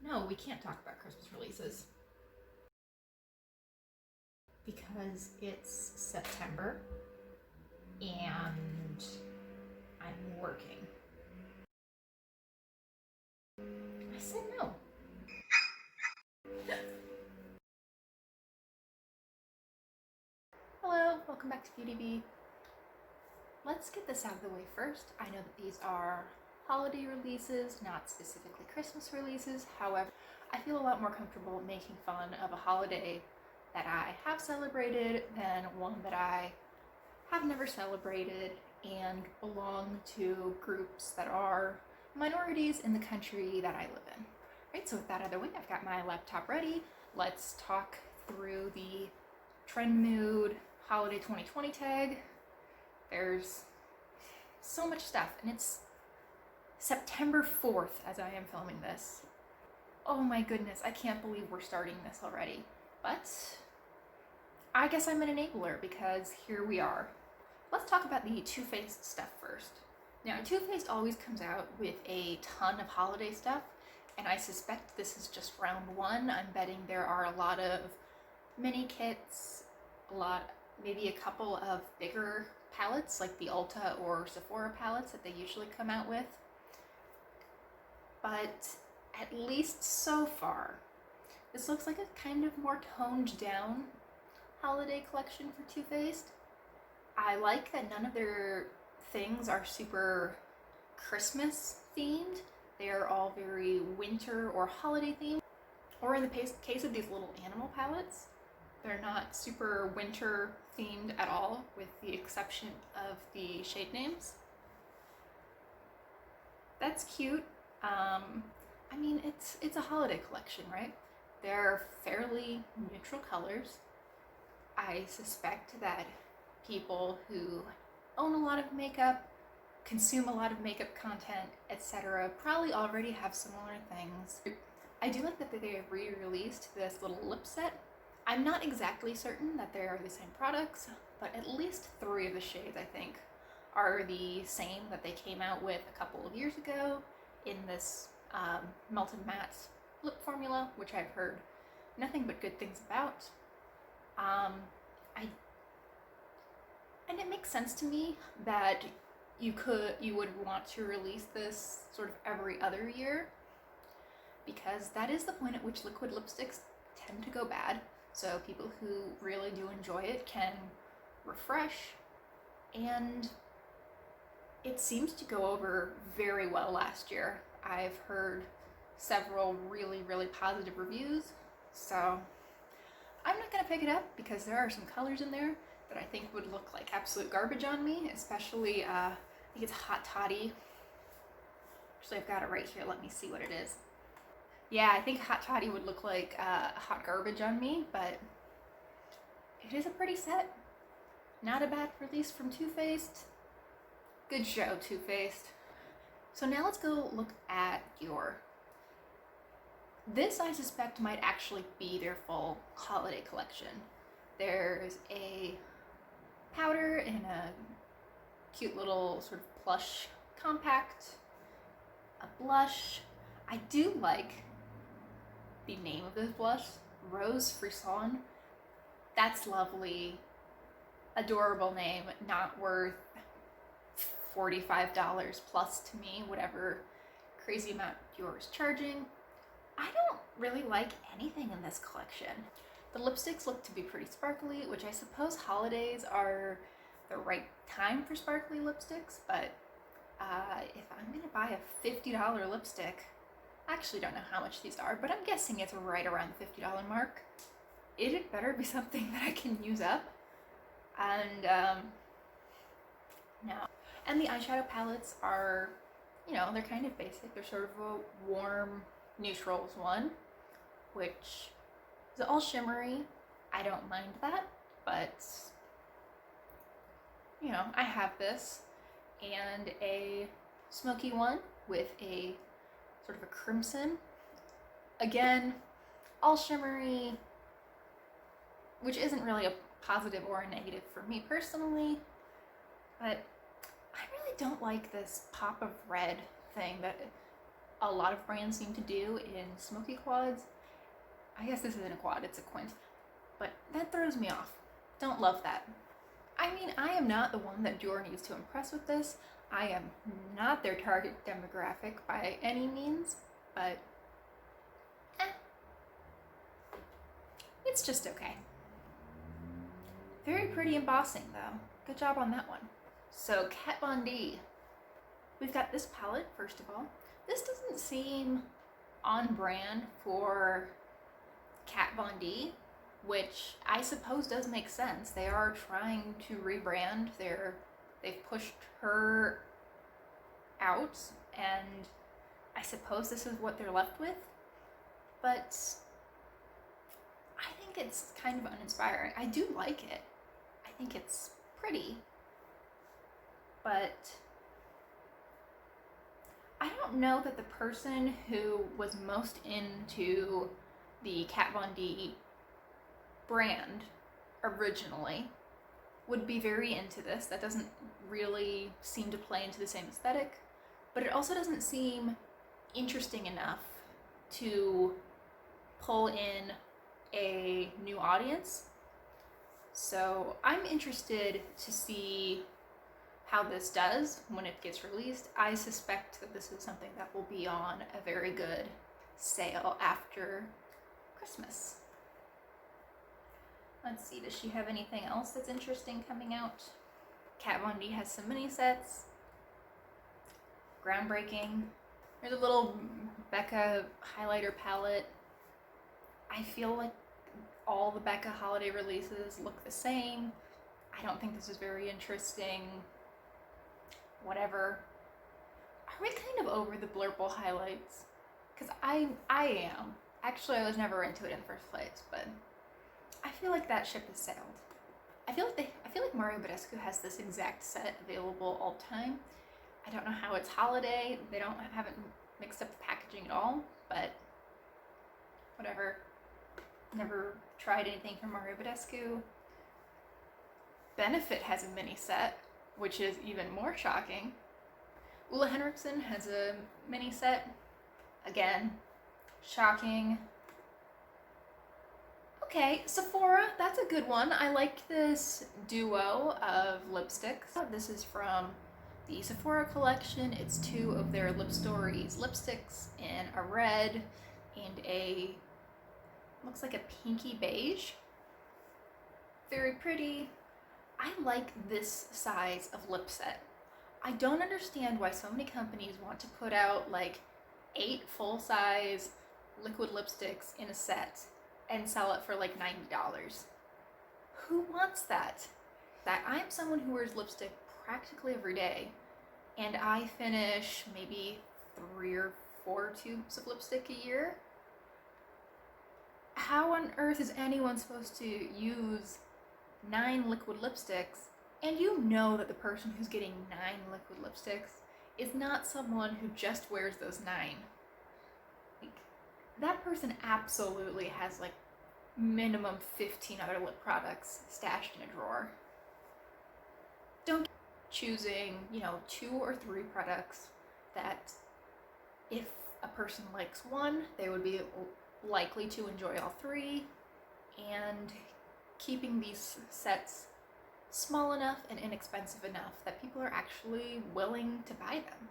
No, we can't talk about Christmas releases because it's September and I'm working. I said no. Hello, welcome back to Beauty Bee. Let's get this out of the way first. I know that these are holiday releases, not specifically Christmas releases. However, I feel a lot more comfortable making fun of a holiday that I have celebrated than one that I have never celebrated and belong to groups that are minorities in the country that I live in. Right, so with that out of the way, I've got my laptop ready. Let's talk through the Trendmood Holiday 2020 tag. There's so much stuff, and it's September 4th as I am filming this. Oh my goodness, I can't believe we're starting this already. But I guess I'm an enabler because here we are. Let's talk about the Too Faced stuff first. Now, Too Faced always comes out with a ton of holiday stuff, and I suspect this is just round one. I'm betting there are a lot of mini kits, maybe a couple of bigger palettes like the Ulta or Sephora palettes that they usually come out with. But at least so far, this looks like a kind of more toned down holiday collection for Too Faced. I like that none of their things are super Christmas themed. They are all very winter or holiday themed. Or in the case of these little animal palettes, they're not super winter themed at all, with the exception of the shade names. That's cute. I mean, it's a holiday collection, right? They're fairly neutral colors. I suspect that people who own a lot of makeup, consume a lot of makeup content, etc., probably already have similar things. I do like that they re-released this little lip set. I'm not exactly certain that they are the same products, but at least 3 of the shades, I think, are the same that they came out with a couple of years ago in this melted matte lip formula, which I've heard nothing but good things about. And it makes sense to me that you would want to release this sort of every other year, because that is the point at which liquid lipsticks tend to go bad. So people who really do enjoy it can refresh, and it seems to go over very well last year. I've heard several really, really positive reviews, so I'm not gonna pick it up because there are some colors in there that I think would look like absolute garbage on me, especially, I think it's Hot Toddy. Actually, I've got it right here, let me see what it is. Yeah, I think Hot Toddy would look like hot garbage on me, but it is a pretty set. Not a bad release from Too Faced. Good show, Too Faced. So now let's go look at Dior. This, I suspect, might actually be their full holiday collection. There's a powder in a cute little sort of plush compact, a blush. I do like the name of this blush, Rose Frisson. That's lovely, adorable name, not worth $45 plus to me, whatever crazy amount Dior is charging. I don't really like anything in this collection. The lipsticks look to be pretty sparkly, which I suppose holidays are the right time for sparkly lipsticks, but if I'm gonna buy a $50 lipstick, I actually don't know how much these are, but I'm guessing it's right around the $50 mark. It better be something that I can use up. And no. And the eyeshadow palettes are, you know, they're kind of basic. They're sort of a warm neutrals one, which is all shimmery. I don't mind that, but you know, I have this, and a smoky one with a sort of a crimson. Again, all shimmery, which isn't really a positive or a negative for me personally, but I really don't like this pop of red thing that a lot of brands seem to do in smoky quads. I guess this isn't a quad, it's a quint. But that throws me off. Don't love that. I mean, I am not the one that Dior needs to impress with this. I am not their target demographic by any means, but it's just okay. Very pretty embossing though. Good job on that one. So Kat Von D. We've got this palette, first of all. This doesn't seem on brand for Kat Von D, which I suppose does make sense. They are trying to rebrand. They've pushed her out, and I suppose this is what they're left with. But I think it's kind of uninspiring. I do like it. I think it's pretty, but I don't know that the person who was most into the Kat Von D brand originally would be very into this. That doesn't really seem to play into the same aesthetic, but it also doesn't seem interesting enough to pull in a new audience. So I'm interested to see how this does when it gets released. I suspect that this is something that will be on a very good sale after Christmas. Let's see, does she have anything else that's interesting coming out? Kat Von D has some mini sets. Groundbreaking. There's a little Becca highlighter palette. I feel like all the Becca holiday releases look the same. I don't think this is very interesting. Whatever. Are we kind of over the blurple highlights? Because I am. Actually, I was never into it in the first place, but I feel like that ship has sailed. I feel like Mario Badescu has this exact set available all the time. I don't know how it's holiday. They haven't mixed up the packaging at all, but whatever. Never tried anything from Mario Badescu. Benefit has a mini set, which is even more shocking. Ulla Henriksen has a mini set. Again, shocking. Okay, Sephora, that's a good one. I liked this duo of lipsticks. This is from the Sephora collection. It's 2 of their Lip Stories lipsticks in a red and a, looks like a pinky beige. Very pretty. I like this size of lip set. I don't understand why so many companies want to put out like 8 full-size liquid lipsticks in a set and sell it for like $90. Who wants that? I'm someone who wears lipstick practically every day, and I finish maybe 3 or 4 tubes of lipstick a year. How on earth is anyone supposed to use 9 liquid lipsticks, and you know that the person who's getting 9 liquid lipsticks is not someone who just wears those 9. Like, that person absolutely has like minimum 15 other lip products stashed in a drawer. Don't choosing, 2 or 3 products that if a person likes one, they would be likely to enjoy all 3, and keeping these sets small enough and inexpensive enough that people are actually willing to buy them.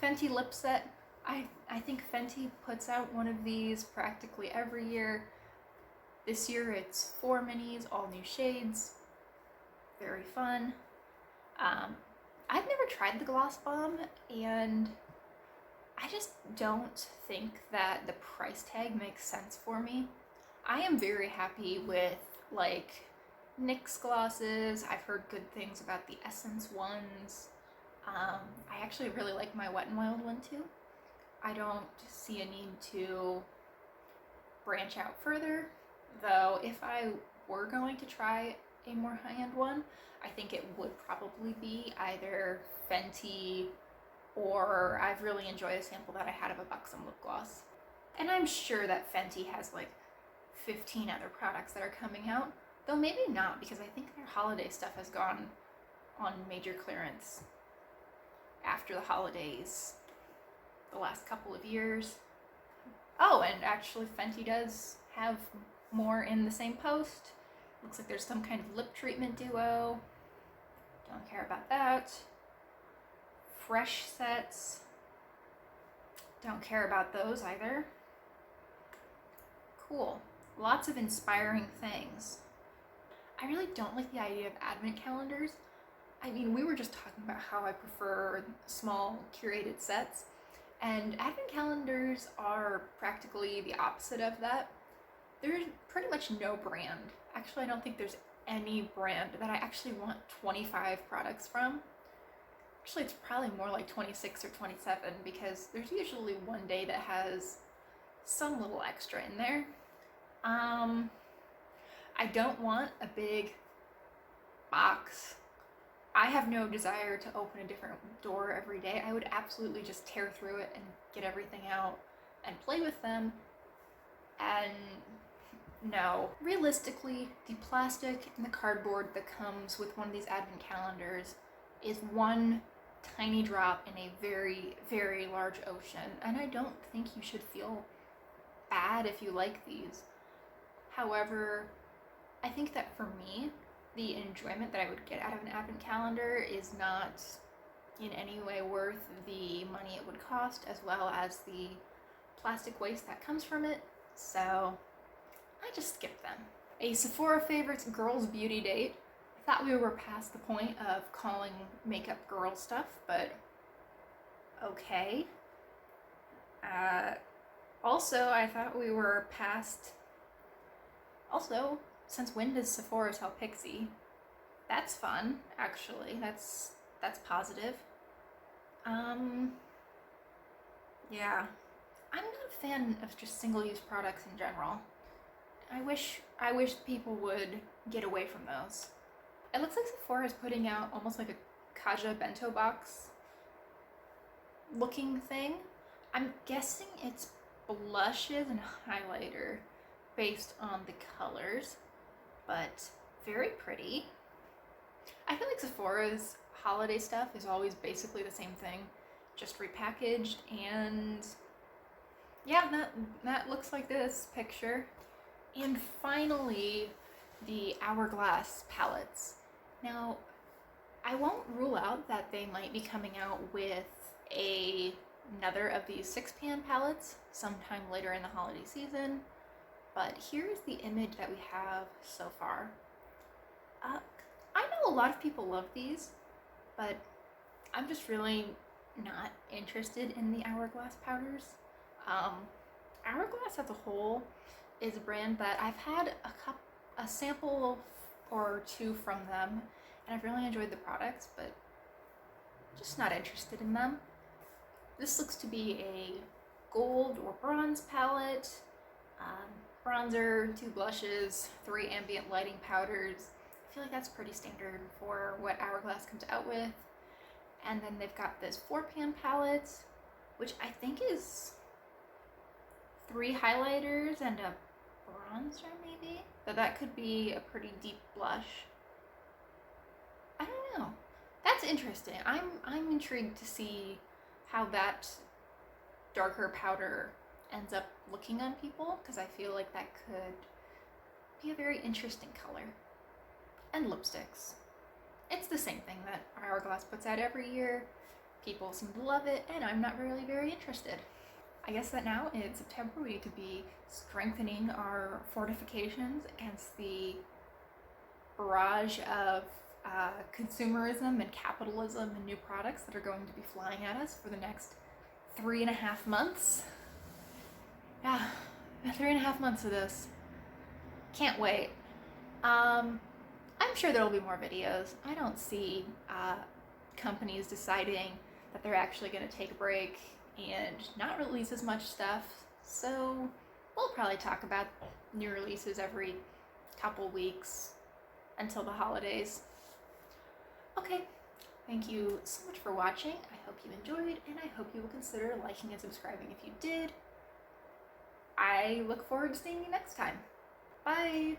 Fenty lip set. I think Fenty puts out one of these practically every year. This year it's 4 minis, all new shades. Very fun. I've never tried the Gloss Bomb, and I just don't think that the price tag makes sense for me. I am very happy with like NYX glosses. I've heard good things about the Essence ones. I actually really like my Wet n Wild one too. I don't see a need to branch out further, though if I were going to try a more high-end one, I think it would probably be either Fenty, or I've really enjoyed a sample that I had of a Buxom lip gloss. And I'm sure that Fenty has like 15 other products that are coming out, though maybe not, because I think their holiday stuff has gone on major clearance after the holidays. the last couple of years. Oh, and actually Fenty does have more in the same post. Looks like there's some kind of lip treatment duo. Don't care about that. Fresh sets. Don't care about those either. Cool. Lots of inspiring things. I really don't like the idea of advent calendars. I mean, we were just talking about how I prefer small curated sets, and advent calendars are practically the opposite of that. There's pretty much no brand. Actually, I don't think there's any brand that I actually want 25 products from. Actually, it's probably more like 26 or 27 because there's usually one day that has some little extra in there. I don't want a big box. I have no desire to open a different door every day. I would absolutely just tear through it and get everything out and play with them. And no. Realistically, the plastic and the cardboard that comes with one of these advent calendars is one tiny drop in a very, very large ocean. And I don't think you should feel bad if you like these. However, I think that for me, the enjoyment that I would get out of an advent calendar is not in any way worth the money it would cost, as well as the plastic waste that comes from it. So I just skipped them. A Sephora Favorites Girls Beauty Date. I thought we were past the point of calling makeup girl stuff, but okay. Also, I thought we were past... Also, since when does Sephora sell Pixie? That's fun, actually. That's positive. Yeah. I'm not a fan of just single-use products in general. I wish people would get away from those. It looks like Sephora is putting out almost like a Kaja bento box looking thing. I'm guessing it's blushes and highlighter based on the colors, but very pretty. I feel like Sephora's holiday stuff is always basically the same thing, just repackaged, and yeah, that looks like this picture. And finally, the Hourglass palettes. Now, I won't rule out that they might be coming out with another of these 6pan palettes sometime later in the holiday season, but here's the image that we have so far. I know a lot of people love these, but I'm just really not interested in the Hourglass powders. Hourglass as a whole is a brand that I've had a sample or two from them, and I've really enjoyed the products, but just not interested in them. This looks to be a gold or bronze palette, bronzer, 2 blushes, 3 ambient lighting powders. I feel like that's pretty standard for what Hourglass comes out with. And then they've got this 4pan palette, which I think is 3 highlighters and a bronzer maybe? But that could be a pretty deep blush. I don't know. That's interesting. I'm intrigued to see how that darker powder ends up looking on people, because I feel like that could be a very interesting color. And lipsticks. It's the same thing that Hourglass puts out every year. People seem to love it, and I'm not really very interested. I guess that now in September we need to be strengthening our fortifications against the barrage of consumerism and capitalism and new products that are going to be flying at us for the next 3.5 months. Yeah, 3.5 months of this. Can't wait. I'm sure there'll be more videos. I don't see companies deciding that they're actually going to take a break and not release as much stuff. So we'll probably talk about new releases every couple weeks until the holidays. Okay, thank you so much for watching. I hope you enjoyed, and I hope you will consider liking and subscribing if you did. I look forward to seeing you next time. Bye!